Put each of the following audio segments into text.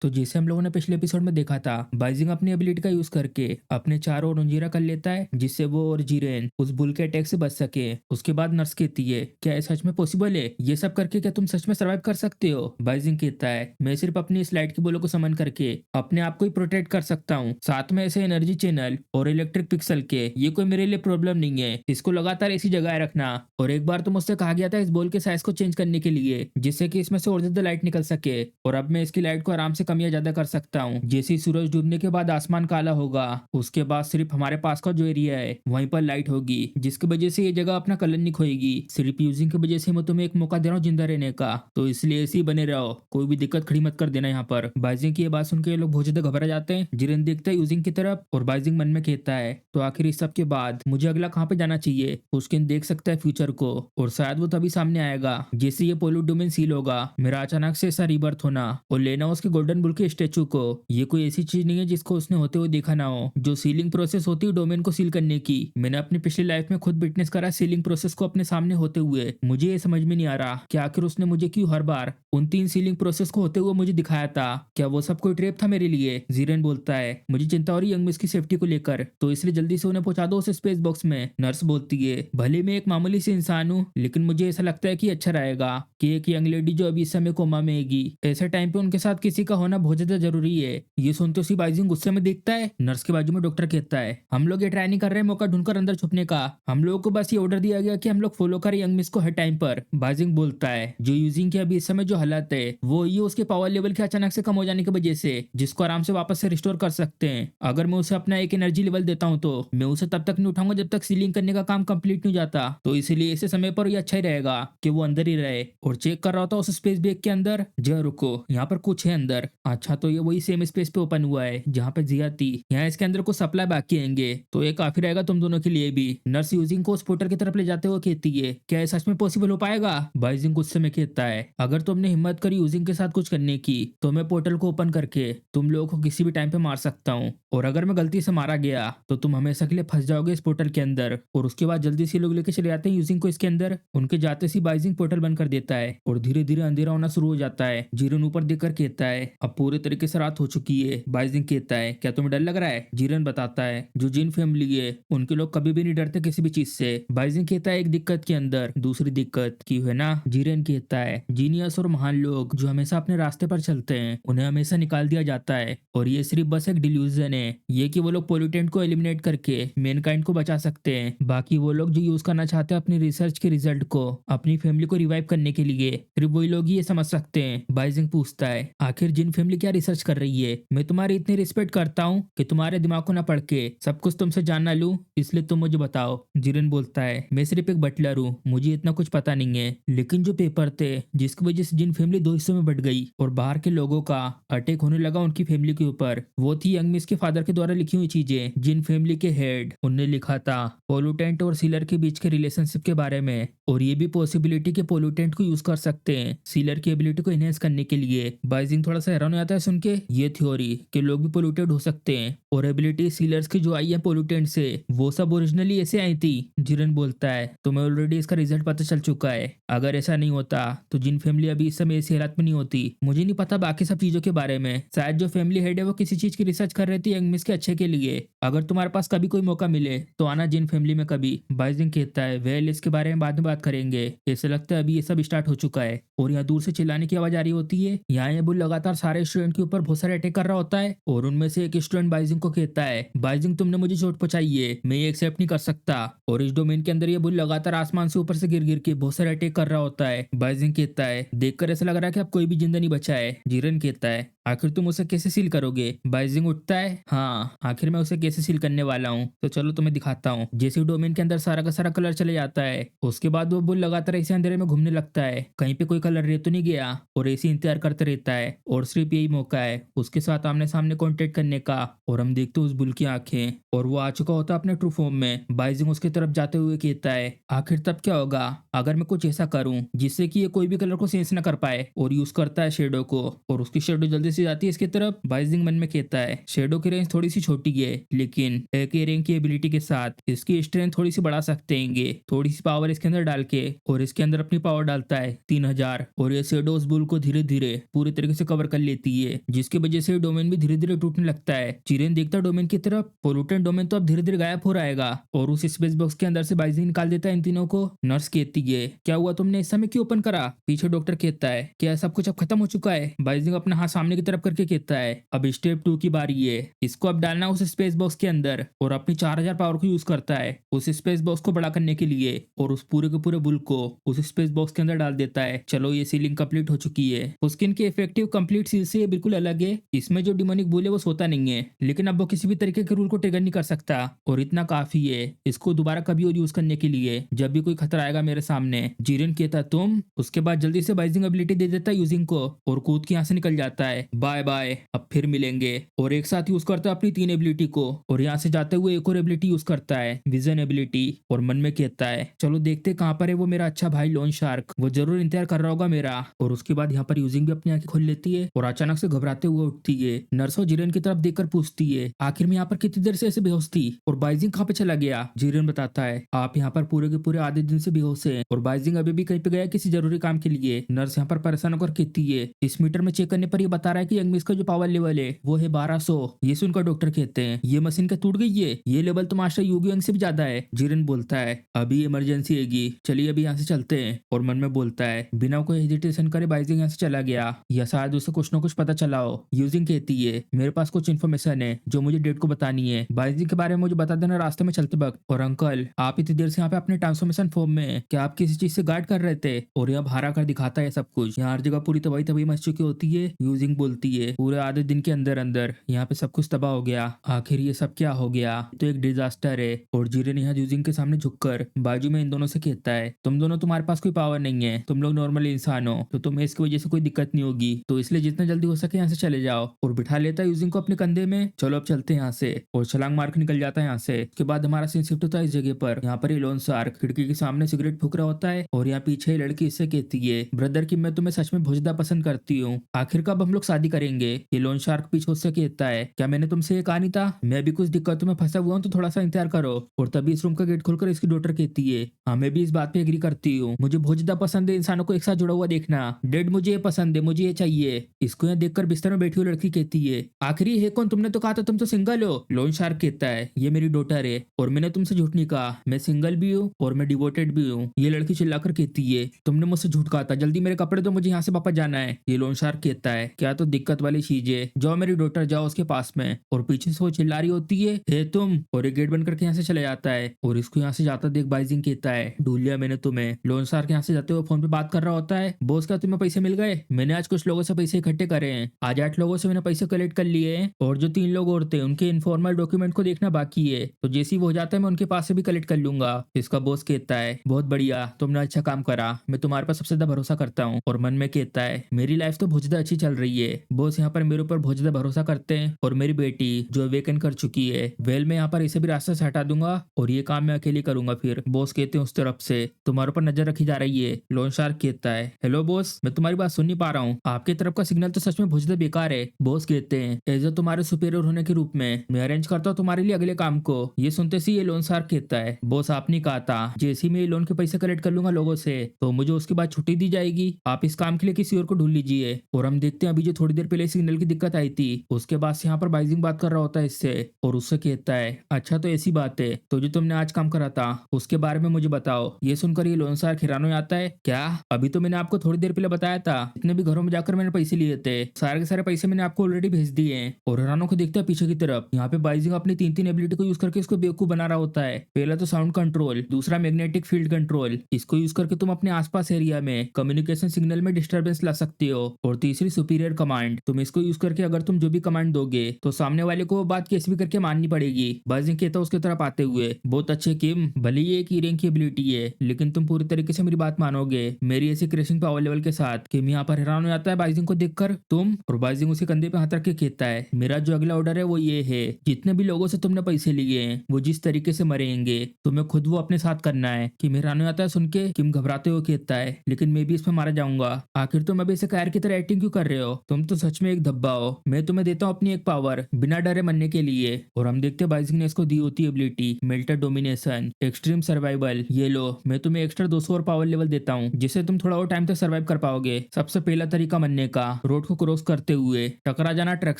तो जैसे हम लोगों ने पिछले एपिसोड में देखा था, बाइजिंग अपनी एबिलिटी का यूज करके अपने चारों ओर अंजीरा कर लेता है, जिससे वो और जीरेन उस बुल के अटैक से बच सके। उसके बाद नर्स कहती है, क्या ये सच में पॉसिबल है? ये सब करके क्या तुम सच में सर्वाइव कर सकते हो? बाइजिंग कहता है, मैं सिर्फ अपनी इस लाइट की बोलो को समन करके अपने आप को ही प्रोटेक्ट कर सकता हूँ। साथ में ऐसे एनर्जी चैनल और इलेक्ट्रिक पिक्सल के ये कोई मेरे लिए प्रॉब्लम नहीं है। इसको लगातार इसी जगह रखना। और एक बार तो मुझसे कहा गया था इस बॉल के साइज को चेंज करने के लिए, जिससे कि इसमें से और ज्यादा लाइट निकल सके। और अब मैं इसकी लाइट को आराम से कम या ज्यादा कर सकता हूँ। जैसे ही सूरज डूबने के बाद आसमान काला होगा, उसके बाद सिर्फ हमारे पास का जो एरिया है वहीं पर लाइट होगी, जिसकी वजह से ये जगह अपना कलर नहीं खोएगी। सिर्फ यूजिंग की वजह से मैं तुम्हें एक मौका दे रहा हूँ जिंदा रहने का, तो इसलिए ऐसे ही बने रहो। कोई भी दिक्कत खड़ी मत कर देना यहाँ पर। बाइजिंग की ये बात सुनकर ये लोग बहुत ज्यादा घबरा जाते हैं। जिरेन देखता है यूजिंग की तरफ और बाइजिंग मन में कहता है, तो आखिर इस सब के बाद मुझे अगला कहाँ पे जाना चाहिए? उसके देख सकता है फ्यूचर को, और शायद वो तभी सामने आएगा जैसे ये पोल्यूट डोमेन सील होगा। मेरा अचानक से ऐसा रीबर्थ होना और लेना उसके गोल्डन बुल के स्टेचू को, ये कोई ऐसी चीज नहीं है जिसको उसने होते हुए देखा ना हो। जो सीलिंग प्रोसेस होती है डोमेन को सील करने की, मैंने अपनी पिछली लाइफ में खुद विटनेस करा सीलिंग प्रोसेस को अपने सामने होते हुए। मुझे ये समझ में नहीं आ रहा कि आखिर उसने मुझे क्यों हर बार उन 3 सीलिंग प्रोसेस को होते हुए मुझे दिखाया था। क्या वो सब कोई ट्रेप था मेरे लिए? जीरेन बोलता है, मुझे चिंता हो रही यंग मिस की सेफ्टी को लेकर, तो इसलिए जल्दी से उन्हें पहुंचा दो उस स्पेस बॉक्स में। नर्स बोलती है, भले मैं एक मामूली से इंसान हूँ, लेकिन मुझे ऐसा लगता है कि अच्छा रहेगा कि एक यंग लेडी जो अभी इस समय कोमा में हैगी, ऐसे टाइम पे उनके साथ किसी का होना बहुत ज्यादा जरूरी है। ये सुनते उसी बाइजिंग गुस्से में देखता है। नर्स के बाजू में डॉक्टर कहता है, हम लोग ये ट्राई नहीं कर रहे मौका ढूंढकर अंदर छुपने का, हम लोगों को बस ये ऑर्डर दिया गया कि हम लोग फॉलो करें यंग मिस को हर टाइम पर। बाइजिंग बोलता है, जो यूजिंग की अभी इस समय जो हालत है वो ये उसके पावर लेवल के अचानक से कम हो जाने की वजह से, जिसको आराम से वापस से रिस्टोर कर सकते हैं। अगर मैं उसे अपना एक एनर्जी लेवल देता हूँ तो मैं उसे तब तक नहीं उठाऊंगा जब तक सीलिंग करने का काम कंप्लीट नहीं हो जाता। तो इसलिए ऐसे समय पर ये अच्छा ही रहेगा कि वो अंदर ही रहे। और चेक कर रहा होता उस स्पेस बैग के अंदर, जो रुको यहाँ पर कुछ है अंदर। अच्छा, तो ये वही सेम स्पेस पे ओपन हुआ है जहाँ पे जिया थी। यहाँ इसके अंदर कुछ सप्लाई बाकी आएंगे, तो ये काफी रहेगा तुम दोनों के लिए भी। नर्स यूजिंग को उस पोर्टल की तरफ ले जाते हुए कहती है, क्या ये सच में पॉसिबल हो पाएगा? बाइजिंग गुस्से में कहता है, अगर तुमने हिम्मत करी यूजिंग के साथ कुछ करने की, तो मैं पोर्टल को ओपन करके तुम लोगों को किसी भी टाइम पे मार सकता हूँ। और अगर मैं गलती से मारा गया तो तुम हमेशा के लिए फंस जाओगे इस पोर्टल के अंदर। और उसके बाद जल्दी से लोग लेके चले जाते हैं यूजिंग को इसके अंदर। उनके जाते से बाइजिंग पोर्टल बंद कर देता है और धीरे धीरे अंधेरा होना शुरू हो जाता है। जीरन ऊपर देखकर कहता है, अब पूरे तरीके से रात हो चुकी है। बाइजिंग कहता है, क्या तुम्हें डर लग रहा है? जीरन बताता है, जो जिन फैमिली है उनके लोग कभी भी नहीं डरते किसी भी चीज से। बाइजिंग कहता है, एक दिक्कत के अंदर दूसरी दिक्कत की है ना? जीरन कहता है, जीनियस और महान लोग जो हमेशा अपने रास्ते पर चलते हैं उन्हें हमेशा निकाल दिया जाता है, और ये सिर्फ बस एक डिल्यूजन है। ये कि वो लोग पोल्यूटेंट को एलिमिनेट करके मेनकाइंड को बचा सकते हैं। बाकी वो लोग जो यूज करना चाहते हैं अपनी रिसर्च के रिजल्ट को अपनी फैमिली को रिवाइव करने के लिए, सिर्फ वही लोग ही ये समझ सकते हैं। बाइजिंग पूछता है, आखिर जिन फैमिली क्या रिसर्च कर रही है? मैं तुम्हारी इतनी रिस्पेक्ट करता हूँ कि तुम्हारे दिमाग को न पढ़ के सब कुछ तुमसे जानना लूं, इसलिए तुम मुझे बताओ। जिरन बोलता है, मैं सिर्फ एक बटलर हूँ, मुझे इतना कुछ पता नहीं है, लेकिन जो पेपर थे जिसकी वजह से जिन फैमिली दो हिस्सों में बट गई और बाहर के लोगों का अटैक होने लगा उनकी फैमिली के ऊपर, वो थी यंग मिस के फादर के द्वारा लिखी हुई चीजें। जिन फैमिली के हेड उनने लिखा था पोल्यूटेंट और सीलर के बीच के रिलेशनशिप के बारे में, और ये भी पॉसिबिलिटी के पोल्यूटेंट को यूज कर सकते हैं सीलर की एबिलिटी को एनहेंस करने के लिए। बाइजिंग थोड़ा सा हैरान हो जाता है सुन के ये थ्योरी कि लोग भी पोल्यूटेड हो सकते हैं, और एबिलिटी सीलर्स की जो आई है पोल्यूटेंट से वो सब ओरिजिनली ऐसे आई थी। जिरन बोलता है, तुम्हें ऑलरेडी इसका रिजल्ट पता चल चुका है। अगर ऐसा नहीं होता तो जिन फैमिली अभी इस समय ऐसी हालत में नहीं होती। मुझे नहीं पता बाकी सब चीजों के बारे में, शायद जो फैमिली हेड है वो किसी चीज की रिसर्च कर रही थी यंग मिस के अच्छे के लिए। अगर तुम्हारे पास कभी कोई मौका मिले तो आना जिन फैमिली में कभी। बाइजिंग कहता है, वेल इसके बारे में बाद में बात करेंगे, ऐसा लगता है अभी ये सब स्टार्ट हो चुका है। और यहाँ दूर से चिल्लाने की आवाज आ रही होती है। यहाँ ये बुल लगातार सारे स्टूडेंट के ऊपर बहुत सारे अटैक कर रहा होता है, और उनमें से एक स्टूडेंट बाइजिंग को कहता है, बाइजिंग तुमने मुझे चोट पहुंचाई है, मैं ये एक्सेप्ट नहीं कर सकता। और इस डोमेन के अंदर ये बुल लगातार आसमान से ऊपर से गिर गिर के बहुत सारे अटैक कर रहा होता है। बाइजिंग कहता है, देखकर ऐसा लग रहा है कि अब कोई भी जिंदा नहीं बचा है। जीरन कहता है, आखिर तुम उसे कैसे सील करोगे? बाइजिंग उठता है, हाँ आखिर मैं उसे कैसे सील करने वाला हूँ, तो चलो तुम्हें दिखाता हूँ। जैसे डोमेन के अंदर सारा का सारा कलर चले जाता है, उसके बाद वो बुल लगातार ऐसे अंधेरे में घूमने लगता है, कहीं पे कोई कलर रह तो नहीं गया, और ऐसे इंतजार करते रहता है। और सिर्फ यही मौका है उसके साथ आमने सामने कॉन्टेक्ट करने का। और हम देखते उस बुल की आंखें, और वो आ चुका होता है अपने ट्रू फॉर्म में। बाइजिंग उसकी तरफ जाते हुए कहता है, आखिर तब क्या होगा अगर मैं कुछ ऐसा करूं जिससे कि ये कोई भी कलर को सेंस न कर पाए? और यूज करता है शेडो को, और उसकी शेडो जल्दी से जाती है इसकी तरफ। बाइजिंग मन में कहता है शेडो की रेंज थोड़ी सी छोटी है, लेकिन एक रैंक की एबिलिटी के साथ इसकी स्ट्रेंथ थोड़ी सी बढ़ा सकते हैं। थोड़ी सी पावर इसके अंदर डाल के, और इसके अंदर अपनी पावर डालता है 3000, और ये शेडो उस बुल को धीरे धीरे पूरी तरीके से कवर कर लेती है, जिसकी वजह से डोमेन भी धीरे धीरे टूटने लगता है। जिरेन देखता है डोमेन की तरफ, पोल्यूटेड डोमेन तो अब धीरे धीरे गायब हो रहेगा, और उस स्पेस बॉक्स के अंदर से बाइजिंग निकाल देता है इन तीनों को। नर्स कहती है क्या हुआ, तुमने इस समय क्यों ओपन करा? पीछे डॉक्टर कहता है क्या सब कुछ अब खत्म हो चुका है? बाइजिंग अपना हाथ सामने की तरफ करके कहता है अब स्टेप 2 की बारी है, इसको अब डालना उस स्पेस बॉक्स के अंदर, और अपनी 4000 पावर को यूज करता है उस स्पेस बॉक्स को बड़ा करने के लिए, और उस पूरे के पूरे बुल को उस स्पेस बॉक्स के अंदर डाल देता है। चलो ये सीलिंग कंप्लीट हो चुकी है। स्किन की इफेक्टिव कंप्लीट सील से ये बिल्कुल अलग है। इसमें जो डिमोनिक बुल है वो सोता नहीं है, लेकिन अब वो किसी भी तरीके के रूल को ट्रिगर नहीं कर सकता, और इतना काफी है इसको दोबारा कभी और यूज करने के लिए जब भी कोई खतरा आएगा मेरे सामने। जीरेन कहता तुम, उसके बाद जल्दी से बाइजिंग एबिलिटी दे देता है यूजिंग को, और कूद के यहाँ से निकल जाता है। बाय बाय, अब फिर मिलेंगे। और एक साथ यूज करता है अपनी 3 एबिलिटी को, और यहाँ से जाते हुए एक और एबिलिटी यूज करता है विजन एबिलिटी, और मन में कहता है चलो देखते कहाँ पर है वो मेरा अच्छा भाई लोन शार्क, वो जरूर इंतजार कर रहा होगा मेरा। और उसके बाद यहाँ पर यूजिंग भी अपनी आंखें खोल लेती है, और अचानक से घबराते हुए उठती है। नर्स जीरेन की तरफ देखकर पूछती है आखिर में यहाँ पर कितनी देर से ऐसे बेहोश थी, और बाइजिंग कहाँ पे चला गया? जीरेन बताता है आप यहाँ पर पूरे के पूरे आधे दिन से बेहोश हैं, और बाइजिंग अभी भी कहीं पे गया किसी जरूरी काम के लिए। नर्स यहाँ पर परेशान होकर कहती है इस मीटर में चेक करने पर ये बता रहा है कि यंग मिस का जो पावर लेवल है वो है 1200। ये सुनकर डॉक्टर कहते हैं ये मशीन क्या टूट गई है? ये लेवल तो मास्टर यूगी यंग से भी ज्यादा है। जीरेन बोलता है अभी इमरजेंसी हैगी, चलिए अभी यहाँ से चलते हैं। और मन में बोलता है बिना कोई हेजिटेशन करे बाइजिंग यहाँ से चला गया, या शायद उसे कुछ न कुछ पता चला हो। यूजिंग कहती है मेरे पास कुछ इन्फॉर्मेशन है जो मुझे डेट को बतानी है, बाइजिंग के बारे में मुझे बता देना रास्ते में चलते वक्त। और अंकल आप इतनी देर से यहाँ पे अपने ट्रांसफॉर्मेशन फॉर्म में क्या आप किसी चीज से गार्ड कर रहे थे? और यहाँ बाहर आकर दिखाता है सब कुछ। यहाँ हर जगह पूरी तबाही तबाही मच चुकी होती है। यूजिंग बोलती है पूरे आधे दिन के अंदर अंदर यहाँ पे सब कुछ तबाह हो गया, आखिर ये सब क्या हो गया? तो एक डिजास्टर है। और जीरेन यहाँ यूजिंग के सामने झुककर बाजू में इन दोनों से कहता है तुम दोनों, तुम्हारे पास कोई पावर नहीं है, तुम लोग नॉर्मल इंसान हो, तो तुम्हें इसकी वजह से कोई दिक्कत नहीं होगी, तो इसलिए जितना जल्दी हो सके यहाँ से चले जाओ। और बिठा लेता है यूजिंग को अपने कंधे में। चलो अब चलते हैं यहाँ से, और छलांग मार के निकल जाता है यहाँ से। उसके बाद हमारा सीन शिफ्ट होता है इस जगह पर। यहाँ पर लोन शार्क खिड़की के सामने सिगरेट फूक रहा होता है, और यहाँ पीछे लड़की इससे कहती है ब्रदर की मैं तुम्हें सच में बहुत ज्यादा पसंद करती हूँ, आखिर कब हम लोग शादी करेंगे? ये लोन शार्क पीछे उससे कहता है क्या मैंने तुमसे ये कहा नहीं था? मैं भी कुछ दिक्कतों में फंसा हुआ हूँ तो थोड़ा सा इंतजार करो। और तभी इस रूम का गेट खोलकर इसकी डॉटर कहती है हाँ मैं भी इस बात पे एग्री करती हूँ, मुझे बहुत ज्यादा पसंद है इंसानों को एक साथ जुड़ा हुआ देखना। डेड मुझे ये पसंद है, मुझे ये चाहिए। इसको यहाँ देखकर बिस्तर में बैठी हुई लड़की कहती है आखिर ये है कौन? तुमने तो कहा था तुम तो सिंगल हो। लोन शार्क कहता है ये मेरी डॉटर है, और मैंने तुमसे झूठ नहीं कहा, मैं सिंगल भी हूँ और मैं डिवोटेड भी हूँ। ये लड़की चिल्लाकर कहती है तुमने मुझसे झूठ कहा था, जल्दी मेरे कपड़े दो, मुझे यहाँ से वापस जाना है। ये लोन शार्क कहता है क्या तो दिक्कत वाली चीज है, जाओ मेरी डॉटर जाओ उसके पास में। और पीछे से वो चिल्ला रही होती है हे तुम, और ये गेट बंद करके यहाँ से चला जाता है। और इसको यहाँ से जाता देख बाइजिंग कहता है ढूंढ लिया मैंने तुम्हें। लोन शार्क यहाँ से जाते हुए फोन पे बात कर रहा होता है बॉस क्या तुम्हें पैसे मिल गए? मैंने आज कुछ लोगों से पैसे इकट्ठे करे हैं, आज 8 लोगों से मैंने पैसे कलेक्ट कर लिए हैं, और जो 3 लोग और थे उनके इनफॉर्मल डॉक्यूमेंट को देखना बाकी है, तो जैसे ही वो हो जाता है मैं उनके पास से भी कलेक्ट कर लूंगा। इसका बॉस कहता है बहुत बढ़िया, तुमने अच्छा काम करा, मैं तुम्हारे पास सबसे ज्यादा भरोसा करता हूँ। और मन में कहता है मेरी लाइफ तो बहुत ज्यादा अच्छी चल रही है, बॉस यहाँ पर मेरे ऊपर बहुत ज्यादा भरोसा करते हैं, और मेरी बेटी जो अवेकन कर चुकी है वेल मैं यहाँ पर इसे भी रास्ते से हटा दूंगा, और ये काम मैं अकेले करूंगा। फिर बॉस कहते हैं उस तरफ से तुम्हारे ऊपर नजर रखी जा रही है। लोन शार्क कहता है हेलो बॉस, मैं तुम्हारी बात सुन नहीं पा रहा हूँ, आपके तरफ का सिग्नल तो सच में बहुत ज्यादा बेकार है। बॉस कहते हैं एज ए तुम्हारे सुपीरियर होने के रूप में मैं अरेंज करता हूँ तुम्हारे लिए अगले काम को। ये सुनते सी ये लोन शार्क कहता है बॉस आपने कहा था जैसे ही मैं लोन के पैसे कलेक्ट कर लूंगा लोगों से तो मुझे उसके बाद छुट्टी दी जाएगी, आप इस काम के लिए किसी और को ढूंढ लीजिए। और हम देखते हैं अभी जो थोड़ी देर पहले सिग्नल की दिक्कत आई थी उसके बाद से यहाँ पर बाइजिंग बात कर रहा होता है इससे, और उससे कहता है अच्छा तो ऐसी बात है, तो जो तुमने आज काम करा था उसके बारे में मुझे बताओ। ये सुनकर ये लोन शार्क हैरान हो जाता है क्या अभी तो मैंने आपको थोड़ी देर पहले बताया था जितने भी घरों में जाकर मैंने पैसे लिए थे सारे के सारे पैसे मैंने आपको ऑलरेडी भेज दिए हैं। और हैरानों को देखता है पीछे की तरफ यहाँ पे बाइजिंग अपनी 3 एबिलिटी को यूज करके इसको बेवकूफ बना रहा होता है। पहला तो साउंड कंट्रोल, दूसरा मैग्नेटिक फील्ड कंट्रोल, इसको यूज करके तुम अपने आसपास एरिया में कम्युनिकेशन सिग्नल में डिस्टर्बेंस ला सकते हो। और तीसरी सुपीरियर कमांड, तुम इसको यूज करके अगर तुम जो भी कमांड दोगे तो सामने वाले को वो बात कैसे भी करके माननी पड़ेगी। बाइजिंग कहता है उसकी तरफ आते हुए बहुत अच्छे किम, भले ही एक रैंक की एबिलिटी है लेकिन तुम पूरी तरीके से मेरी बात मानोगे मेरी ऐसी क्रैशिंग पावर लेवल के साथ। किम यहाँ पर हैरान हो जाता है बाइजिंग को देखकर तुम, और बाइजिंग उसे कंधे पे हाथ रख के कहता है मेरा जो अगला ऑर्डर है वो ये है जितने भी लोगों से तुमने पैसे लिए हैं वो जिस तरीके से मरेंगे तुम्हें खुद वो अपने साथ करना है। किम हैरान हो जाता है सुन के। किम घबराते हुए कहता है लेकिन मैं भी इसमें मारा जाऊंगा, आखिर तुम अभी इसे कायर की तरह एक्टिंग क्यों कर रहे हो? तुम तो सच में एक धब्बा हो। मैं तुम्हें देता हूँ अपनी एक पावर बिना डरे मरने के लिए। और हम देखते हैं बाइजिंग ने इसको दी होती है ability melter domination extreme survival. ये लो, मैं तुम्हें एक्स्ट्रा 200 और पावर लेवल देता हूँ जिससे तुम थोड़ा और टाइम तक सर्वाइव कर पाओगे। सबसे पहला तरीका मरने का, रोड को क्रॉस करते हुए टकरा जाना ट्रक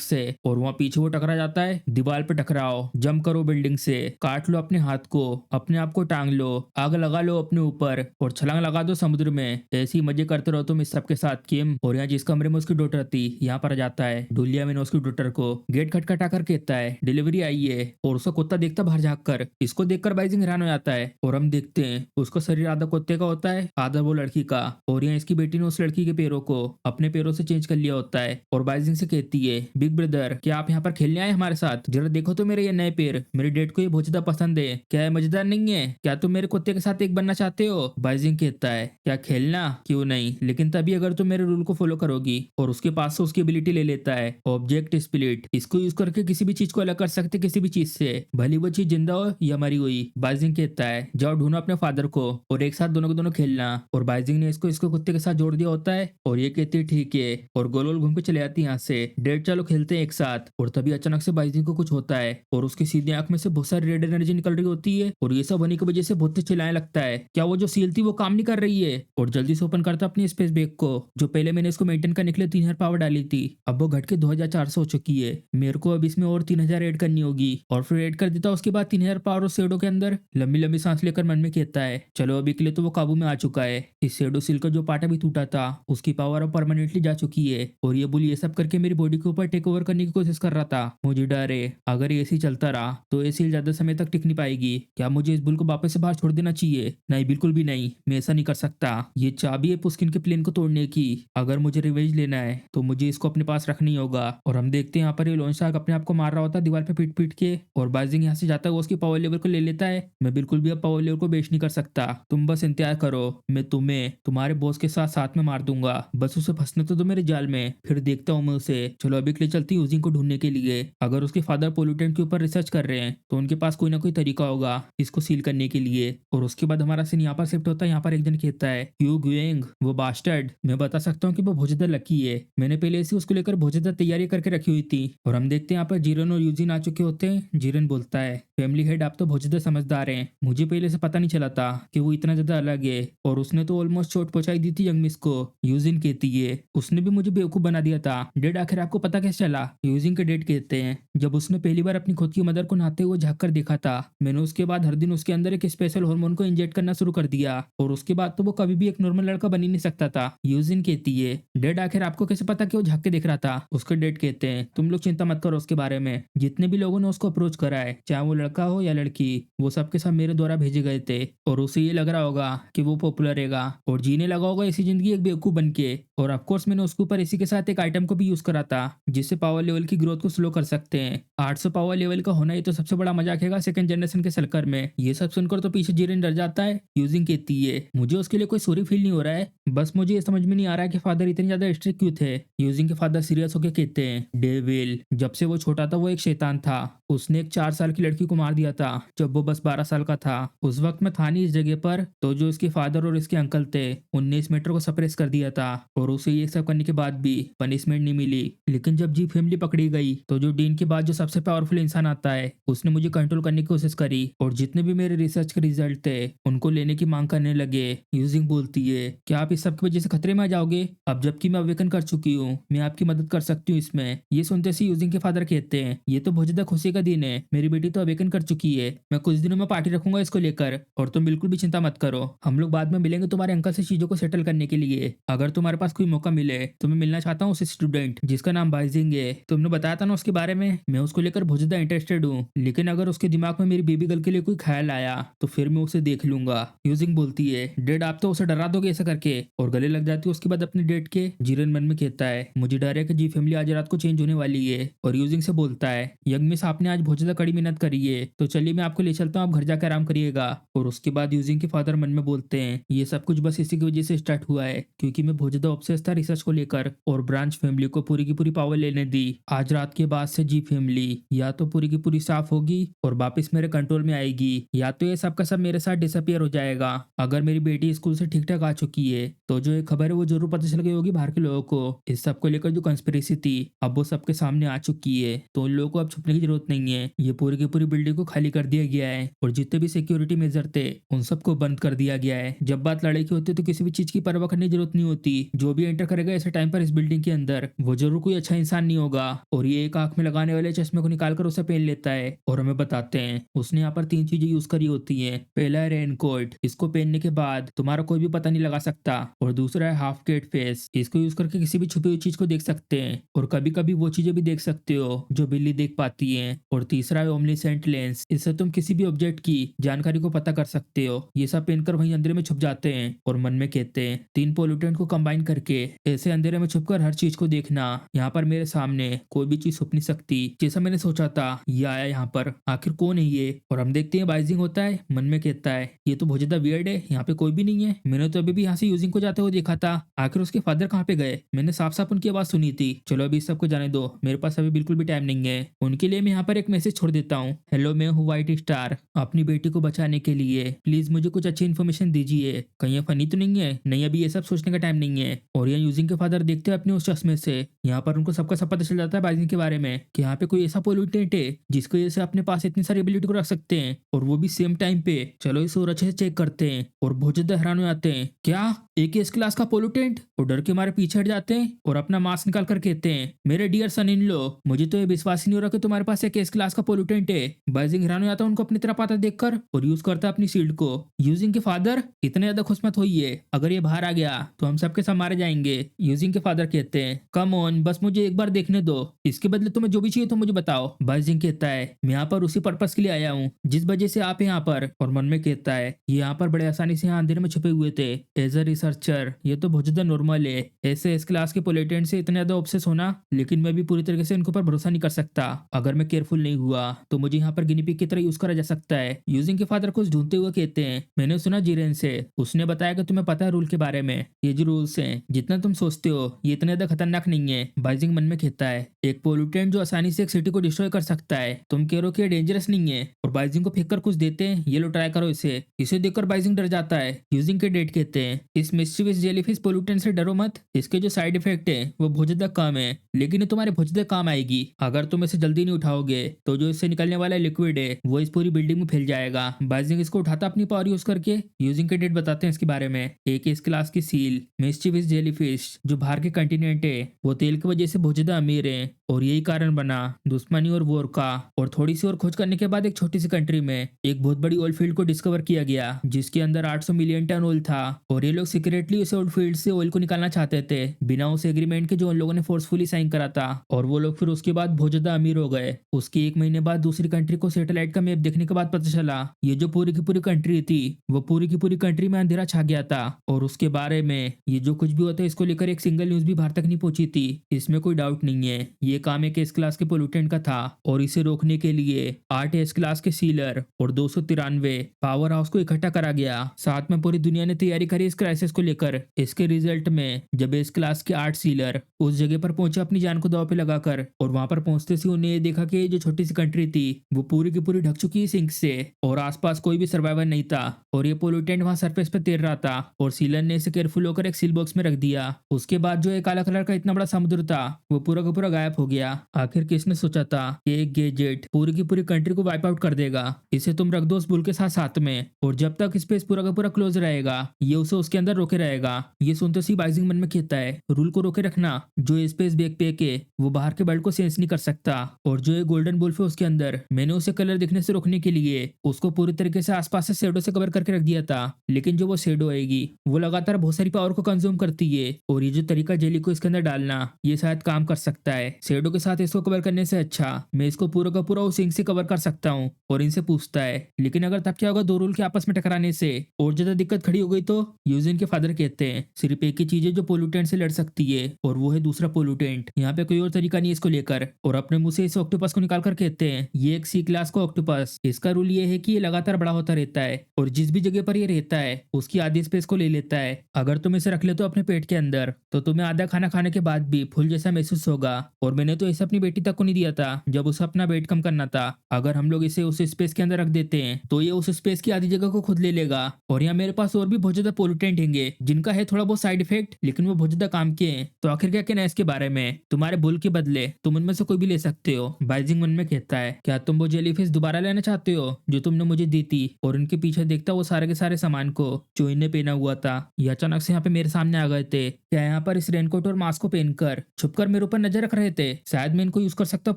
से, और वहाँ पीछे वो टकरा जाता है, दीवार पे टकराओ, जंप करो बिल्डिंग से, काट लो अपने हाथ को, अपने आप को टांग लो, आग लगा लो अपने ऊपर और छलांग लगा दो समुद्र में। ऐसे ही मजे करते रहो तुम इस सब के साथ किम। और यहाँ जिस कमरे में उसकी डॉटर थी यहाँ पर आ जाता है ढूलिया में उसकी डॉटर को गेट खटखटा कर कहता है डिलीवरी आई है। और उसका कुत्ता देखता बाहर झाँक कर, इसको देखकर बाइजिंग हैरान हो जाता है। और हम देखते हैं उसका शरीर आधा कुत्ते का होता है आधा वो लड़की का। और यहाँ इसकी बेटी ने उस लड़की के पैरों को अपने पैरों से चेंज कर लिया होता है और बाइजिंग से कहती है बिग ब्रदर क्या आप यहाँ पर खेलने आए हमारे साथ? जरा देखो तो मेरे ये नए पैर, मेरे डेट को ये बहुत ज्यादा पसंद है। क्या है मजेदार नहीं है? क्या तुम मेरे कुत्ते के साथ एक बनना चाहते हो? बाइजिंग कहता है क्या खेलना? क्यों नहीं, लेकिन तभी अगर तुम मेरे रूल को फॉलो करोगी। और उसके पास से उसकी एबिलिटी ले लेता है ऑब्जेक्ट स्प्लिट। इसको यूज करके किसी भी चीज को अलग कर सकते किसी भी चीज से, भली वो चीज जिंदा हो या मरी हुई। बाइजिंग कहता है जाओ ढूंढो अपने फादर को और एक साथ दोनों को दोनों खेलना। और बाइजिंग ने इसको इसको कुत्ते के साथ जोड़ दिया होता है और ये कहती है ठीक है और गोल गोल घूम के चले जाती है यहाँ से। डेट चलो खेलते हैं एक साथ। और तभी अचानक से बाइजिंग को कुछ होता है और उसकी सीधी आंख में से बहुत सारी रेड एनर्जी निकल रही होती है और ये सब होने की वजह से बहुत तेज चिल्लाने लगता है क्या वो जो सील थी वो काम नहीं कर रही है। और जल्दी से ओपन करता अपनी स्पेस बैग को जो पहले मैंने इसको मेंटेन करने के लिए 3000 पावर डाली थी, अब वो घट के 2400 हो चुकी है। मेरे को अब इसमें और 3000 ऐड करनी होगी और फिर ऐड कर देता। उसके बाद 3000 पावर और शेडो के अंदर लंबी लंबी सांस लेकर मन में कहता है चलो अभी के लिए तो वो काबू में आ चुका है। इस शेडो सील का जो पार्ट अभी टूटा था उसकी पावर अब परमानेंटली जा चुकी है और ये बुल ये सब करके मेरी बॉडी के ऊपर टेक ओवर करने की कोशिश कर रहा था। मुझे डर है अगर ये ऐसे चलता रहा तो ये सील ज्यादा समय तक टिक नहीं पाएगी। क्या मुझे इस बुल को वापस से बाहर छोड़ देना चाहिए? नहीं, बिल्कुल भी नहीं, मैं ऐसा नहीं कर सकता। ये चाबी है पुस्किन के प्लेन को तोड़ने की। अगर मुझे रिवेंज लेना है तो मुझे इसको अपने पास रखनी होगा। और हम देखते हैं यहाँ पर ये लोन शार्क अपने आप को मार रहा होता है दीवार पे पीट पीट के और बाइजिंग यहाँ से जाता है वो उसकी पावर लेवल को ले लेता है। मैं बिल्कुल भी अब पावर लेवल को बेच नहीं कर सकता, तुम बस इंतजार करो, मैं तुम्हें तुम्हारे बॉस के साथ साथ में मार दूंगा, बस उसे फंसने तो दो मेरे जाल में, फिर देखता हूँ मैं उसे। चलो अभी के लिए चलती हूँ यूजिंग को ढूंढने के लिए। अगर उसके फादर पोल्यूटेंट के ऊपर रिसर्च कर रहे हैं तो उनके पास कोई ना कोई तरीका होगा इसको सील करने के लिए। और उसके बाद हमारा सीन यहाँ पर शिफ्ट होता है। यहाँ पर एक जन कहता है क्यू गुएंग वो बास्टर्ड, मैं बता सकता हूँ कि वो बहुत ज्यादा लकी है, मैंने पहले से उसको लेकर बहुत ज्यादा तैयारी करके रखी हुई थी। और हम देखते हैं यहाँ पर जीरन और यूजिन आ चुके होते हैं। जीरन बोलता है फैमिली हेड आप तो बहुत ज्यादा समझदार हैं, मुझे पहले से पता नहीं चला था कि वो इतना ज्यादा अलग है और उसने तो ऑलमोस्ट चोट पहुंचाई दी थी यंग मिस को। यूजिन कहती है उसने भी मुझे बेवकूफ बना दिया था। डेड आखिर आपको पता कैसे चला? यूजिन के डेड कहते हैं जब उसने पहली बार अपनी खुद की मदर को नहाते हुए झाँक कर देखा था, मैंने उसके बाद हर दिन उसके अंदर एक स्पेशल हार्मोन को इंजेक्ट करना शुरू कर दिया और उसके बाद तो वो कभी भी एक नॉर्मल लड़का बन ही नहीं सकता था। यूजिन कहती है डेड आखिर आपको कैसे पता कि वो झाँक के देख रहा था? उसके डेड कहते हैं तुम लोग चिंता मत करो उसके बारे में, जितने भी लोगों ने उसको अप्रोच करा है चाहे वो लड़का हो या लड़की, वो सबके सब मेरे द्वारा भेजे गए थे और उसे ये लग रहा होगा कि वो पॉपुलर रहेगा और जीने लगा होगा ऐसी जिंदगी एक बेवकूफ बन के। और ऑफकोर्स मैंने उसके ऊपर इसी के साथ एक आइटम को भी यूज करा था जिससे पावर लेवल की ग्रोथ को स्लो कर सकते हैं। 800 पावर लेवल का होना ये तो सबसे बड़ा मजाक है सेकंड जनरेशन के सलकर में। ये सब सुनकर तो पीछे जीरन डर जाता है। यूजिंग कहती है मुझे उसके लिए कोई सॉरी फील नहीं हो रहा है, बस मुझे ये समझ में नहीं आ रहा है कि फादर इतने ज्यादा स्ट्रिक्ट क्यों थे। यूजिंग के फादर सीरियस होकर कहते हैं डेविल जब से वो छोटा था वो एक शैतान था, उसने एक 4 साल की लड़की को मार दिया था जब वो बस 12 साल का था। उस वक्त मैं था नहीं इस जगह पर, तो जो इसके फादर और इसके अंकल थे उनने इस मैटर को सप्रेस कर दिया था और उसे ये सब करने के बाद भी पनिशमेंट नहीं मिली। लेकिन जब जी फैमिली पकड़ी गई तो जो डीन के बाद जो सबसे पावरफुल इंसान आता है उसने मुझे कंट्रोल करने की कोशिश करी और जितने भी मेरे रिसर्च के रिजल्ट थे उनको लेने की मांग करने लगे। यूजिंग बोलती है क्या आप इस सब की वजह से खतरे में आ जाओगे? अब जबकि मैं अवेकन कर चुकी हूँ मैं आपकी मदद कर सकती हूँ इसमें। ये सुनते से यूजिंग के फादर कहते हैं ये तो बहुत ज्यादा खुशी का दिन है, मेरी बेटी तो अवेकन कर चुकी है, मैं कुछ दिनों में पार्टी रखूंगा इसको लेकर और तुम बिल्कुल भी चिंता मत करो, हम लोग बाद में मिलेंगे तुम्हारे अंकल से चीजों को सेटल करने के लिए। अगर तुम्हारे पास कोई मौका मिले तो मैं मिलना चाहता हूँ उस स्टूडेंट जिसका नाम बाइजिंग है, तुमने बताया था ना उसके बारे में, मैं उसको लेकर बहुत ज्यादा इंटरेस्टेड हूँ, लेकिन अगर उसके दिमाग में मेरी बेबी गर्ल के लिए कोई ख्याल आया तो फिर मैं उसे देख लूंगा। यूजिंग बोलती है डेड आप तो उसे डरा दोगे ऐसा करके, और गले लग जाती है उसके बाद अपने डेड के। जीरन मन में कहता है मुझे डर है कि जी फैमिली आज रात को चेंज होने वाली है और यूजिंग से बोलता है यंग मिस आपने आपने आज बहुत ज्यादा कड़ी मेहनत करी है, तो चलिए मैं आपको ले चलता हूँ, आप घर जाकर आराम करिएगा। और उसके बाद यूजिंग के फादर मन में बोलते हैं, ये सब कुछ बस इसी की वजह से स्टार्ट हुआ है, क्योंकि मैं बहुत ज्यादा ऑब्सेस था रिसर्च को लेकर और ब्रांच फैमिली को पूरी की पूरी पावर लेने दी। आज रात के बाद से जी फैमिली या तो पूरी की पूरी साफ होगी और वापस मेरे कंट्रोल में आएगी, या तो ये सब का सब मेरे साथ डिसअपियर हो जाएगा। अगर मेरी बेटी स्कूल से ठीक ठाक आ चुकी है तो जो ये खबर है वो जरूर पता चल गई होगी बाहर के लोगों को। इस सब को लेकर जो कंस्पिरेसी थी अब वो सबके सामने आ चुकी है, तो उन लोगों को अब छुपने की जरूरत नहीं है। ये पूरी की पूरी बिल्डिंग को खाली कर दिया गया है और जितने भी सिक्योरिटी मेजर थे उन सबको बंद कर दिया गया है। जब बात लड़ाई की होती है तो किसी भी चीज की परवाह करने की जरूरत नहीं होती। जो भी एंटर करेगा ऐसे टाइम पर इस बिल्डिंग के अंदर वो जरूर कोई अच्छा इंसान नहीं होगा। और ये एक आंख में लगाने वाले चश्मे को निकालकर उसे पहन लेता है और हमें बताते हैं उसने यहाँ पर 3 चीजें यूज करी होती हैं। पहला है रेनकोट, इसको पहनने के बाद तुम्हारा कोई भी पता नहीं लगा सकता। और दूसरा है हाफ केट फेस, इसको यूज करके किसी भी छुपी हुई चीज को देख सकते हैं और कभी कभी वो चीजें भी देख सकते हो जो बिल्ली देख पाती है। और तीसरा है ओमनीसेंट लेंस, इससे तुम किसी भी ऑब्जेक्ट की जानकारी को पता कर सकते हो। ये सब पहनकर वहीं अंधेरे में छुप जाते हैं और मन में कहते हैं 3 पोल्यूटेंट को कंबाइन करके ऐसे अंधेरे में छुपकर हर चीज को देखना, यहाँ पर मेरे सामने कोई भी चीज छुप नहीं सकती। जैसा मैंने सोचा था ये आया यहाँ पर, आखिर कौन है ये। और हम देखते हैं बाइजिंग होता है, मन में कहता है ये तो बहुत ज्यादा वियर्ड है, यहाँ पे कोई भी नहीं है। मैंने तो अभी भी यहाँ से यूजिंग को जाते हुए देखा था, आखिर उसके फादर कहाँ पे गए, मैंने साफ साफ उनकी आवाज सुनी थी। चलो अभी इस सबको जाने दो, मेरे पास अभी बिल्कुल भी टाइम नहीं है। उनके लिए मैं यहाँ पर एक मैसेज छोड़ देता हूँ, हेलो मैं हूँ व्हाइट स्टार, अपनी बेटी को बचाने के लिए प्लीज मुझे कुछ अच्छी इन्फॉर्मेशन दीजिए। कहीं ये फनी तो नहीं है, नहीं अभी ये सब सोचने का टाइम नहीं है। और यहाँ यूजिंग के फादर देखते हैं अपने उस चश्मे से, यहाँ पर उनको सबका सब पता चल जाता है बाइजिंग के बारे में कि यहाँ पे कोई ऐसा पोल्यूटेंट है जिसको वजह से अपने पास इतनी सारी एबिलिटी को रख सकते हैं और वो भी सेम टाइम पे। चलो इसे और अच्छे से चेक करते हैं। और बहुत ज्यादा हैरान हो जाते हैं, क्या एक एस क्लास का पोल्यूटेंट। और डर के मारे पीछे हट जाते हैं और अपना मास्क निकाल कर कहते हैं, मेरे डियर सन इन लो, मुझे तो ये विश्वास ही नहीं हो रहा कि तुम्हारे पास एक एस क्लास का पोल्यूटेंट है। बाइजिंग हैरान हो जाता है उनको अपनी तरफ आता देखकर और यूज करता है अपनी शील्ड को। यूजिंग के फादर इतने ज्यादा खुश मत होइए, अगर ये बाहर आ गया तो हम सबके सब मारे जाएंगे। यूजिंग के फादर कहते हैं, कम ऑन बस मुझे एक बार देखने दो, इसके बदले तुम्हें जो भी चाहिए तो मुझे बताओ। बाइजिंग कहता है, मैं यहाँ पर उसी पर्पस के लिए आया हूँ जिस वजह से आप यहाँ पर। और मन में कहता है ये यहाँ पर बड़े आसानी से यहाँ अंधेरे में छुपे हुए थे, एज अ रिसर्चर ये तो बहुत ज्यादा नॉर्मल है ऐसे इस क्लास के पोल्यूटेंट से इतने ज्यादा ऑब्सेस होना, लेकिन मैं भी पूरी तरीके से इनके ऊपर भरोसा नहीं कर सकता। अगर मैं केयरफुल नहीं हुआ तो मुझे यहाँ पर गिनी पिग की तरह यूज करा जा सकता है। यूजिंग के फादर कुछ ढूंढते हुए कहते हैं, मैंने सुना जीरेन से, उसने बताया कि तुम्हें पता है रूल के बारे में, ये जो रूल्स हैं जितना तुम सोचते हो ये इतने ज्यादा खतरनाक नहीं है। बाइजिंग मन में कहता है, एक पोल्यूटेंट जो आसानी से एक सिटी को डिस्ट्रॉय कर सकता है, तुम कह रहे हो कि ये डेंजरस नहीं है। और बाइजिंग को फेंक कर कुछ देते हैं, ये लो ट्राई करो इसे। इसे देखकर बाइजिंग डर जाता है। यूजिंग के डेट कहते हैं, इस मिस्चीवियस जेलीफिश पोल्यूटेंट से डरो मत, इसके जो साइड इफेक्ट है वो बहुत ज्यादा कम है, लेकिन ये तुम्हारे बहुत ज्यादा काम आएगी। अगर तुम इसे जल्दी नहीं उठाओगे तो जो इससे निकलने वाला लिक्विड है वो इस पूरी बिल्डिंग में फैल जाएगा। बाइजिंग इसको उठाता अपनी पावर यूज करके। यूजिंग के डेट बताते हैं इसके बारे में, एक इस क्लास की सील मिस्चीवियस जेलीफिश जो बाहर के कंटिनेंट है वो तेल की वजह से बहुत ज्यादा अमीर है और यही कारण बना दुश्मनी और वॉर का। और थोड़ी सी और खोज करने के बाद एक छोटी सी कंट्री में एक बहुत बड़ी ऑयल फील्ड को डिस्कवर किया गया जिसके अंदर 800 मिलियन टन ऑयल था और ये लोग सीक्रेटली उस ऑयल फील्ड से ऑयल को निकालना चाहते थे बिना उस एग्रीमेंट के जो उन लोगों ने फोर्सफुली साइन करा था। और वो लोग फिर उसके बाद बहुत ज्यादा अमीर हो गए। उसके 1 महीने बाद दूसरी कंट्री को सैटेलाइट का मैप देखने के बाद पता चला ये जो पूरी की पूरी कंट्री थी वो पूरी की पूरी कंट्री में अंधेरा छा गया था। और उसके बारे में ये जो कुछ भी होता है इसको लेकर एक सिंगल न्यूज भी बाहर तक नहीं पहुंची थी, इसमें कोई डाउट नहीं है ये काम एक एस क्लास के पोल्यूटेंट का था। और इसे रोकने के लिए 8 एस क्लास के सीलर और 293 पावर हाउस को इकट्ठा करा गया। साथ में पूरी दुनिया ने तैयारी करी इस क्राइसिस को लेकर। इसके रिजल्ट में जब एस क्लास के 8 सीलर उस जगह पर पहुंचे अपनी जान को दांव पे लगाकर, और वहां पर पहुंचते से उन्हें ये देखा कि जो छोटी सी कंट्री थी वो पूरी की पूरी ढक चुकी है सिंक से और आसपास कोई भी सर्वाइवर नहीं था और ये पोल्यूटेंट वहां सरफेस पे तैर रहा था। और सीलर ने इसे केयरफुल होकर एक सील बॉक्स में रख दिया। उसके बाद जो एक काला कलर का इतना बड़ा समुद्र था वो पूरा का पूरा गायब हो गया। आखिर किसने सोचा था कि एक गैजेट पूरी की पूरी कंट्री को वाइप आउट कर देगा। इसे तुम रख दो उस बुल के साथ साथ में और जब तक स्पेस पूरा का पूरा क्लोज रहेगा ये उसे उसके अंदर रोके रहेगा। ये सुनते ही बाइजिंग मन में कहता है, रूल को रोके रखना, जो स्पेस बैकपैक है वो बाहर के वर्ल्ड को सेंस नहीं कर सकता। और जो ये गोल्डन बुल्फ है उसके अंदर मैंने उसे कलर दिखने से रोकने के लिए उसको पूरी तरीके से आसपास से शेडो से कवर करके रख दिया था, लेकिन जो वो शेडो आएगी वो लगातार बहुत सारी पावर को कंज्यूम करती है। और ये जो तरीका जेली को इसके अंदर डालना ये शायद काम कर सकता है। शेडो के साथ इसको कवर करने से अच्छा मैं इसको पूरा का पूरा उस इंक से कवर कर सकता हूँ। और इनसे पूछता है, लेकिन अगर तब क्या होगा दो रूल के आपस में टकराने से और ज्यादा दिक्कत खड़ी हो गई तो? यूजिन के फादर कहते हैं, सिर्फ एक ही चीज है जो पोल्यूटेंट से लड़ सकती है और वो है दूसरा पोल्यूटेंट। यहाँ पे कोई और तरीका नहीं है इसको लेकर। और अपने मुंह से इस ऑक्टोपस को निकाल कर कहते हैं, ये एक सी क्लास का ऑक्टोपस। इसका रूल ये है कि ये लगातार बड़ा होता रहता है और जिस भी जगह पर ये रहता है उसकी आधी स्पेस को ले लेता है। अगर तुम इसे रख ले तो अपने पेट के अंदर तो तुम्हें आधा खाना खाने के बाद भी फुल जैसा महसूस होगा। और मैंने तो इसे अपनी बेटी तक को नहीं दिया था जब उसे अपना वेट कम करना था। अगर हम लोग इसे उस स्पेस के अंदर रख देते हैं तो ये उस स्पेस की आधी जगह को खुद ले लेगा। और यहाँ मेरे पास और भी बहुत ज्यादा पोल्यूटेंट होंगे जिनका है थोड़ा बहुत साइड इफेक्ट, लेकिन वो बहुत ज्यादा काम के हैं। तो आखिर क्या कहना है इसके बारे में? तुम्हारे बुल के बदले तुम उनमें से कोई भी ले सकते हो। बाइजिंग मन में कहता है, क्या तुम वो जेलीफिश दोबारा लेना चाहते हो जो तुमने मुझे दी थी? और इनके पीछे देखता वो सारे के सारे सामान को जो इन्हें पहना हुआ था। ये अचानक से यहाँ पे मेरे सामने आ गए थे। क्या यहाँ पर इस रेनकोट और मास्क को पहनकर छुपकर मेरे ऊपर नजर रख रहे थे? शायद मैं इनको यूज कर सकता हूँ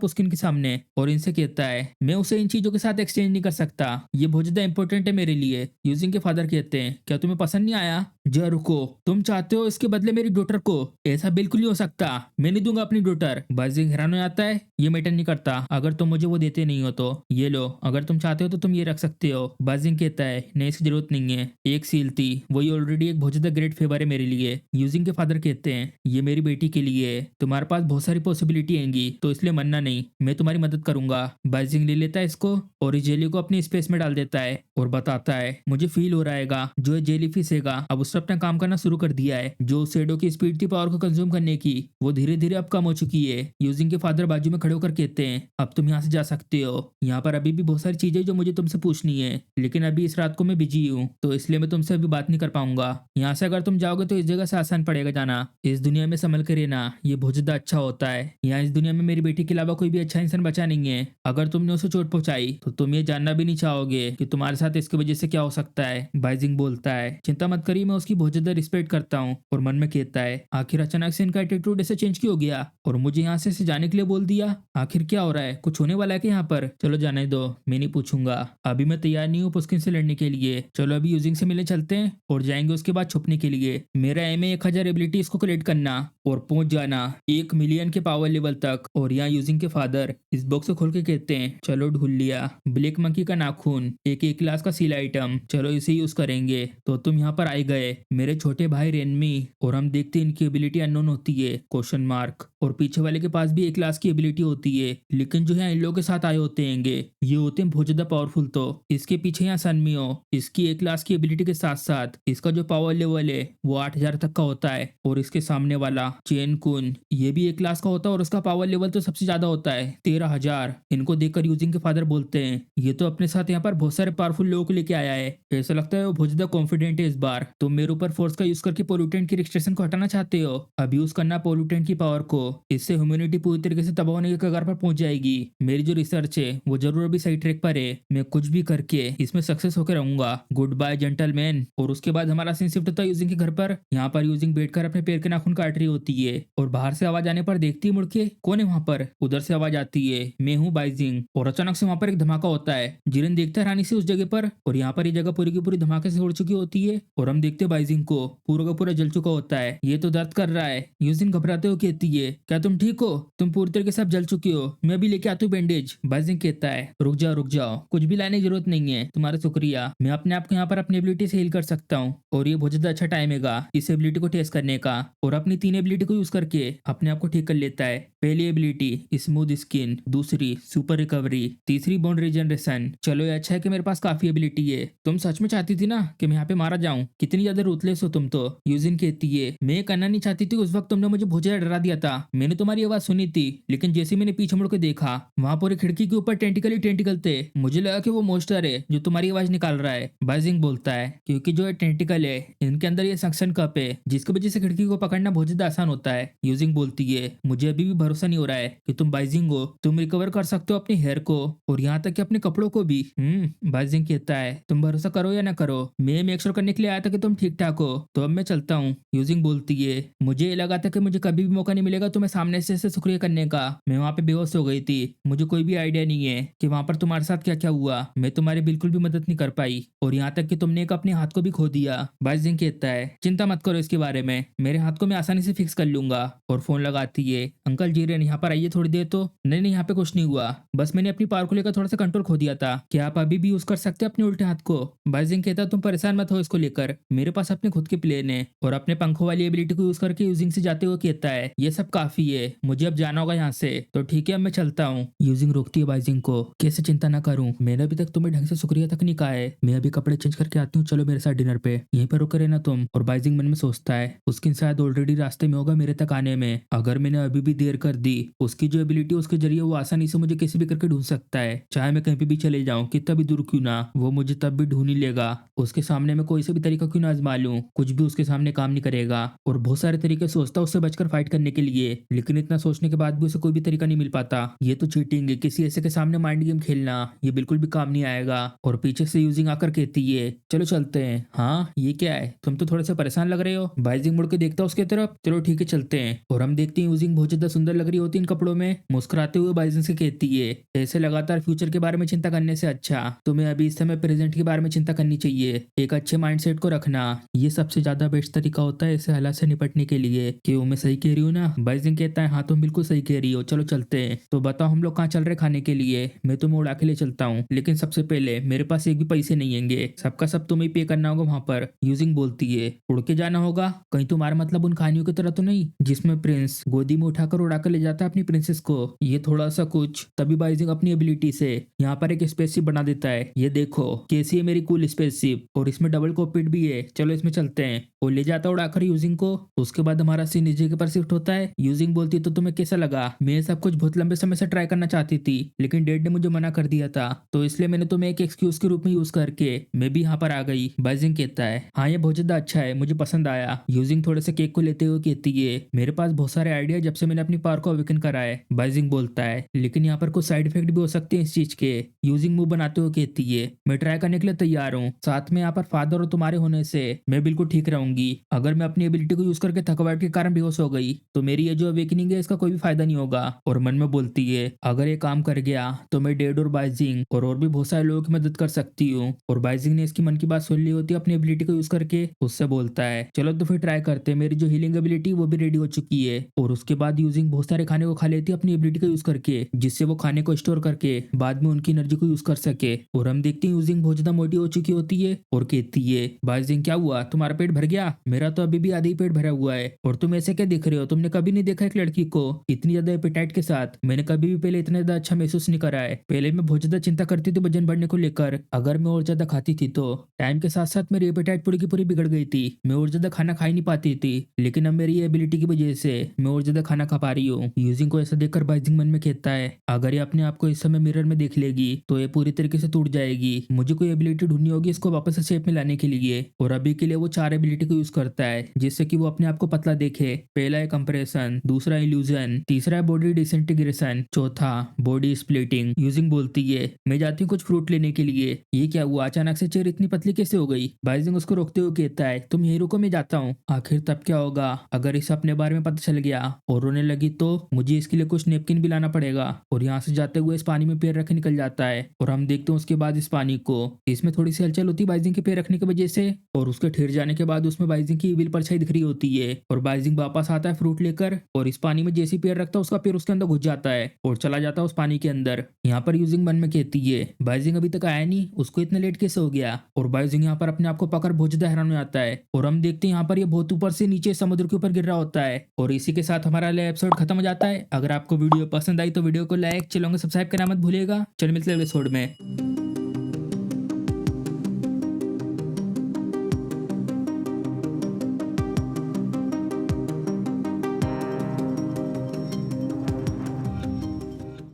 पुस्किन के सामने। और इनसे कहता है, मैं उसे इन चीजों के साथ एक्सचेंज नहीं कर सकता, ये बहुत ज्यादा इंपॉर्टेंट है मेरे लिए। यूजिंग के फादर कहते हैं, क्या तुम्हें पसंद नहीं आया? जा रुको, तुम चाहते हो इसके बदले मेरी डॉटर को? ऐसा बिल्कुल नहीं हो सकता, मैं नहीं दूंगा अपनी डॉटर। बाइजिंग हैरान हो जाता है, ये मैटर नहीं करता अगर तुम मुझे वो देते नहीं हो तो। ये लो, अगर तुम चाहते हो तो तुम ये रख सकते हो। बाइजिंग कहता है, नहीं इसकी जरूरत नहीं है, एक सील थी, वही ऑलरेडी एक बहुत ज्यादा ग्रेट फेवर है मेरे लिए। यूजिंग के फादर कहते हैं, ये मेरी बेटी के लिए है, तुम्हारे पास बहुत सारी पॉसिबिलिटी आएंगी तो इसलिए मनना नहीं, मैं तुम्हारी मदद करूंगा। बाइजिंग ले लेता है इसको और इस जेली को अपनी स्पेस में डाल देता है और बताता है, मुझे फील हो रहा है जो जेली फिश हैगा अब उसने अपना काम करना शुरू कर दिया है। जो शेडो की स्पीड थी पावर को कंज्यूम करने की, वो धीरे धीरे अब कम हो चुकी है। यूजिंग के फादर बाजू में खड़े होकर कहते हैं, अब तुम यहाँ से जा सकते हो। यहाँ पर अभी भी बहुत सारी चीजें जो मुझे तुमसे पूछनी है, लेकिन अभी इस रात को मैं बिजी हूँ तो इसलिए मैं तुमसे अभी बात नहीं कर पाऊंगा। यहाँ से अगर तुम जाओगे तो इस जगह से आसान पड़ेगा जाना। इस दुनिया में संभल कर रहना, ये बहुत ज्यादा अच्छा होता है। यहाँ इस दुनिया में मेरी बेटी के अलावा कोई भी अच्छा इंसान बचा नहीं है। अगर तुमने उसे चोट पहुंचाई तो तुम ये जानना भी नहीं चाहोगे कि तुम्हारे साथ इसकी वजह से क्या हो सकता है। बाइजिंग बोलता है, चिंता मत करिए, मैं उसकी बहुत ज्यादा रिस्पेक्ट करता हूँ। और मन में कहता है, आखिर अचानक से इनका एटीट्यूड ऐसे चेंज क्यों हो गया और मुझे यहाँ से जाने के लिए बोल दिया? आखिर क्या हो रहा है? कुछ होने वाला है कि यहाँ पर? चलो जाने दो, मैं नहीं पूछूंगा, अभी मैं तैयार नहीं हूँ पुस्किन से लड़ने के लिए। चलो अभी यूजिंग से मिलने चलते हैं और जाएंगे उसके बाद छुपने के लिए। मेरा एम है 1000 एबिलिटीज को कलेक्ट करना और पहुंच जाना 1 मिलियन के पावर लेवल तक। और यहाँ यूजिंग के फादर इस बॉक्स को खोल के कहते हैं, चलो ढूंढ लिया, ब्लैक मंकी का नाखून, एक क्लास का सील आइटम, चलो इसे यूज करेंगे। तो तुम यहाँ पर आए गए मेरे छोटे भाई रेनमी। और हम देखते हैं इनकी एबिलिटी अननोन होती है, क्वेश्चन मार्क। और पीछे वाले के पास भी एक क्लास की एबिलिटी होती है, लेकिन जो यहाँ इन लोगों के साथ आए होते हैंगे ये होते हैं बहुत ज्यादा पावरफुल। तो इसके पीछे यहाँ सनमियो, इसकी एक क्लास की एबिलिटी के साथ साथ इसका जो पावर लेवल है वो 8000 तक का होता है। और इसके सामने वाला चेन कुन, ये भी एक क्लास का होता है और उसका पावर लेवल तो सबसे ज्यादा होता है 13000। इनको देखकर यूजिंग के फादर बोलते हैं, ये तो अपने साथ यहाँ पर बहुत सारे पावरफुल लोगों को लेके आया है, ऐसा लगता है वो बहुत ज्यादा कॉन्फिडेंट है इस बार। तुम मेरे ऊपर फोर्स का यूज करके पोल्यूटेंट की रिस्ट्रिक्शन को हटाना चाहते हो, अब यूज करना पोल्यूटेंट की पावर को, इससे ह्यूमैनिटी पूरी तरीके से तबाह होने के कगार पर पहुंच जाएगी। मेरी जो रिसर्च है वो जरूर अभी सही ट्रैक पर है, मैं कुछ भी करके इसमें सक्सेस होकर रहूंगा। Good bye gentleman. और उसके बाद हमारा सीन शिफ्ट होता है यूजिंग के घर पर। यहाँ पर यूजिंग बैठकर अपने पैर के नाखून काट रही होती है और बाहर से आवाज आने पर देखती है मुड़ के, कौन है वहां पर? उधर से आवाज आती है, मैं हूँ बाइजिंग। और अचानक से वहां पर एक धमाका होता है। जिरेन देखता है रानी से उस जगह पर और यहाँ पर ये जगह पूरी की पूरी धमाके से उड़ चुकी होती है और हम देखते हैं बाइजिंग को पूरा का पूरा जल चुका होता है। ये तो दर्द कर रहा है। यूजिन घबराते हुए कहती है, क्या तुम ठीक हो? तुम पूरी तरीके से जल चुकी हो, मैं भी लेके आती हूँ बैंडेज। बाइजिंग कहता है, रुक जाओ, कुछ भी लाने की जरूरत नहीं है, तुम्हारा शुक्रिया, मैं अपने आप को यहाँ पर अपनी एबिलिटी से हील कर सकता हूँ और ये बहुत ज्यादा अच्छा टाइम है इस एबिलिटी को टेस्ट करने का। और अपनी 3 एबिलिटी को यूज करके अपने आप को ठीक कर लेता है। पहली एबिलिटी स्मूथ स्किन, दूसरी सुपर रिकवरी, तीसरी बोन रीजनरेशन। चलो ये अच्छा है कि मेरे पास काफी एबिलिटी है। तुम सच में चाहती थी ना कि मैं यहाँ पे मारा जाऊं? कितनी ज्यादा रूथलेस हो तुम तो। यूजिन कहती है, मैं करना नहीं चाहती थी, उस वक्त तुमने मुझे बहुत ज्यादा डरा दिया था। मैंने तुम्हारी आवाज सुनी थी, लेकिन जैसे मैंने पीछे मुड़ के देखा वहां पूरी खिड़की के ऊपर टेंटिकल ही टेंटिकल थे, मुझे लगा कि वो मोस्टर है जो तुम्हारी आवाज निकाल रहा है। बाइजिंग बोलता है, क्योंकि जो टेंटिकल है इनके अंदर ये सक्शन कप है जिसकी वजह से खिड़की को पकड़ना बहुत ज्यादा आसान होता है। यूजिंग बोलती है, मुझे अभी भी भरोसा नहीं हो रहा है कि तुम बाइजिंग हो, तुम रिकवर कर सकते हो अपने हेयर को और यहाँ तक कि अपने कपड़ों को भी। बाइजिंग कहता है, तुम भरोसा करो या ना करो, मैं मेक श्योर करने के लिए आया था कि तुम ठीक ठीक ठाक हो, तो अब मैं चलता हूँ। यूजिंग बोलती है, मुझे ये लगा था कि मुझे कभी भी मौका नहीं मिलेगा तुम्हें सामने से शुक्रिया करने का। मैं वहाँ पे बेहोश हो गई थी, मुझे कोई भी आइडिया नहीं है कि वहाँ पर तुम्हारे साथ क्या क्या हुआ। मैं तुम्हारी बिल्कुल भी मदद नहीं कर पाई और यहाँ तक कि तुमने एक अपने हाथ को भी खो दिया। बाइजिंग कहता है, चिंता मत करो इसके बारे में, मेरे हाथ को मैं आसानी से फिक्स कर लूंगा। और फोन लगाती है, अंकल जीरेन यहाँ पर आइए थोड़ी देर। तो नहीं नहीं, यहाँ पे कुछ नहीं हुआ, बस मैंने अपनी पावर को लेकर थोड़ा सा कंट्रोल खो दिया था। क्या आप अभी भी यूज कर सकते हैं अपने उल्टे हाथ को? बाइजिंग कहता, तुम परेशान मत हो इसको लेकर, मेरे पास अपने खुद के प्लेन है। और अपने पंखों वाली एबिलिटी को यूज करके यूजिंग से जाते हुए कहता है, ये सब काफी है, मुझे अब जाना होगा यहाँ से। तो ठीक है, अब मैं चलता हूँ। यूजिंग रोकती है बाइजिंग को, कैसे चिंता ना करूँ, मैंने अभी तक तुम्हें ढंग से शुक्रिया तक नहीं कहा है। मैं अभी कपड़े चेंज करके आती हूँ, चलो मेरे साथ डिनर पे, यहीं पर रुके रहना तुम। और बाइजिंग मन में सोचता है, उसकी शायद ऑलरेडी रास्ते में होगा मेरे तक आने में। अगर मैंने अभी भी देर कर दी, उसकी जो एबिलिटी उसके जरिए वो आसानी से मुझे किसी भी करके ढूंढ सकता है। चाहे मैं कहीं पे भी चले जाऊं, कितना भी दूर क्यों ना, वो मुझे तब भी ढूंढ ही लेगा। उसके सामने मैं कोई से भी तरीका क्यों ना आजमा लूं, कुछ भी उसके सामने काम नहीं करेगा। और बहुत सारे तरीके सोचता उससे बचकर फाइट करने के लिए, लेकिन इतना सोचने के बाद भी उसे कोई भी तरीका नहीं मिल पाता। ये तो चीटिंग है, किसी ऐसे के सामने माइंड गेम खेलना, ये बिल्कुल भी काम नहीं आएगा। और पीछे से यूजिंग आकर कहती है, चलो चलते हैं। हाँ ये क्या है, तुम तो थोड़े से परेशान लग रहे हो। बाइजिंग मुड़ के देखता उसके तरफ, चलो ठीक है चलते हैं। और हम देखते हैं यूजिंग बहुत ज्यादा सुंदर लग रही होती इन कपड़ों में। मुस्कुराते हुए बाइजिंग से कहती है, ऐसे लगातार फ्यूचर के बारे में चिंता करने से अच्छा तुम्हें अभी इस समय प्रेजेंट के बारे में चिंता करनी चाहिए। एक अच्छे माइंडसेट को रखना, ये सबसे ज्यादा बेस्ट तरीका होता है ऐसे हालात से निपटने के लिए। क्यों, मैं सही कह रही हूँ ना? बाइजिंग कहता है, हाँ तुम बिल्कुल सही कह रही हो, चलो चलते हैं। तो बताओ हम लोग कहाँ चल रहे खाने के लिए? मैं तुम्हें उड़ा के ले चलता हूँ, लेकिन सबसे पहले मेरे पास एक भी पैसे नहीं होंगे, सबका सब तुम्हें पे करना होगा वहां पर। यूजिंग बोलती है, उड़ के जाना होगा? कहीं तुम्हारा मतलब उन कहानियों की तरह तो नहीं जिसमें प्रिंस गोदी में उठाकर उड़ाकर ले जाता है अपनी प्रिंसेस को? ये थोड़ा सा कुछ। तभी बाइजिंग अपनी एबिलिटी से यहाँ पर एक स्पेसशिप बना देता है। ये देखो कैसी है मेरी कूल स्पेसशिप, और इसमें डबल कॉकपिट भी है, चलो इसमें चलते हैं। और ले जाता उड़ाकर यूजिंग को। उसके बाद हमारा सीन इस जगह पर शिफ्ट होता है। यूजिंग बोलती है, तो तुम्हें कैसा लगा? मैं सब कुछ बहुत लंबे समय से ट्राई करना चाहती थी, लेकिन डैड ने मुझे मना कर दिया था, तो इसलिए मैंने तुम्हें एक एक्सक्यूज के रूप में यूज करके मैं भी यहाँ पर आ गई। बाइजिंग कहता है, हाँ ये बहुत ज्यादा अच्छा है, मुझे पसंद आया। यूजिंग थोड़े से केक को लेते हुए कहती है, मेरे पास बहुत सारे आइडिया जब से मैंने अपनी पावर को अवेकन करा है। बाइजिंग बोलता है, लेकिन यहाँ पर कुछ साइड इफेक्ट भी हो सकते हैं इस चीज के। यूजिंग मुंह बनाते हुए कहती है, मैं ट्राई करने के लिए तैयार हूँ, साथ में यहाँ पर फादर और तुम्हारे होने से मैं बिल्कुल ठीक रहूंगी। अगर मैं अपनी एबिलिटी को यूज करके थकावट के कारण बेहोश हो गई, तो मेरी ये जो अवेकनिंग है इसका कोई भी फायदा नहीं होगा। और मन में बोलती है, अगर ये काम कर गया तो मैं डेड और बाइजिंग और भी बहुत सारे लोगों की मदद कर सकती हूँ। और बाइजिंग ने इसकी मन की बात सुन ली होती है अपनी एबिलिटी को यूज करके। उससे बोलता है, चलो तो फिर ट्राई करते हैं, मेरी जो हीलिंग एबिलिटी वो भी रेडी हो चुकी है। और उसके बाद यूजिंग बहुत सारे खाने को खा लेती है अपनी एबिलिटी को यूज करके, जिससे वो खाने को स्टोर करके बाद में उनकी एनर्जी को यूज कर सके। और हम देखते हैं यूजिंग बहुत ज्यादा मोटी हो चुकी होती है और कहती है, बाइजिंग क्या हुआ, तुम्हारा पेट भर गया? मेरा तो अभी भी आधा ही पेट भरा हुआ है। और तुम ऐसे क्या दिख रहे हो, तुमने कभी नहीं देखा एक लड़की को इतनी ज्यादा एपेटाइट के साथ? मैंने कभी भी पहले इतना ज्यादा अच्छा महसूस नहीं करा है। पहले मैं बहुत ज्यादा चिंता करती थी वजन बढ़ने को लेकर, अगर मैं और ज्यादा खाती थी तो टाइम के साथ साथ मेरी एपेटाइट पूरी की पूरी बिगड़ गई थी, मैं और ज्यादा खाना खा ही नहीं पाती थी। लेकिन अब मेरी एबिलिटी की वजह से मैं और ज्यादा खाना खा पा रही हूँ। यूजिंग को ऐसा देखकर बाइजिंग मन में कहता है, अगर ये अपने आप को इस समय मिरर में देख लेगी तो ये पूरी तरीके से टूट जाएगी। मुझे कोई एबिलिटी ढूंढनी होगी इसको वापस से शेप में लाने के लिए। और अभी के लिए वो 4 एबिलिटी को यूज करता है, जिससे कि वो अपने आप को पतला देखे। पहला है कंप्रेशन, दूसरा इल्यूजन, तीसरा है बॉडी डिसइंटीग्रेशन, चौथा बॉडी स्प्लिटिंग। यूजिंग बोलती है, मैं जाती हूँ कुछ फ्रूट लेने के लिए। ये क्या हुआ, अचानक से चेयर इतनी पतली कैसे हो गई? बाइजिंग उसको रोकते हुए कहता है, तुम यही रुको, मैं जाता हूँ। आखिर तब क्या होगा अगर इसे अपने बारे में पता चल गया और रोने लगी तो मुझे इसके लिए कुछ नेपकिन भी लाना पड़ेगा। और यहाँ से जाते हुए इस पानी में पैर रखे निकल जाता है। और हम देखते हैं उसके बाद इस पानी को, इसमें थोड़ी सी हलचल होती है बाइजिंग के पैर रखने की वजह से। और उसके ठिर जाने के बाद उसमें बाइजिंग की इविल परछाई दिख रही होती है। और बाइजिंग वापस आता है फ्रूट लेकर, और इस पानी में जैसे पैर रखता है उसका पैर उसके अंदर घुस जाता है और चला जाता है उस पानी के अंदर। यहाँ पर यूजिंग मन में कहती है, बाइजिंग अभी तक आया नहीं, उसको इतना लेट कैसे हो गया? और बाइजिंग यहाँ पर अपने आप को पकड़ बहुत ज्यादा हैरान हो जाता है। और हम देखते हैं यहाँ पर ये बहुत ऊपर से नीचे समुद्र के ऊपर गिर रहा होता है। और इसी के साथ हमारा एपिसोड खत्म हो जाता है। अगर आपको वीडियो पसंद आई तो वीडियो को लाइक, चैनल को सब्सक्राइब करना मत भूलिएगा। चलो मिलते हैं अगले एपिसोड में।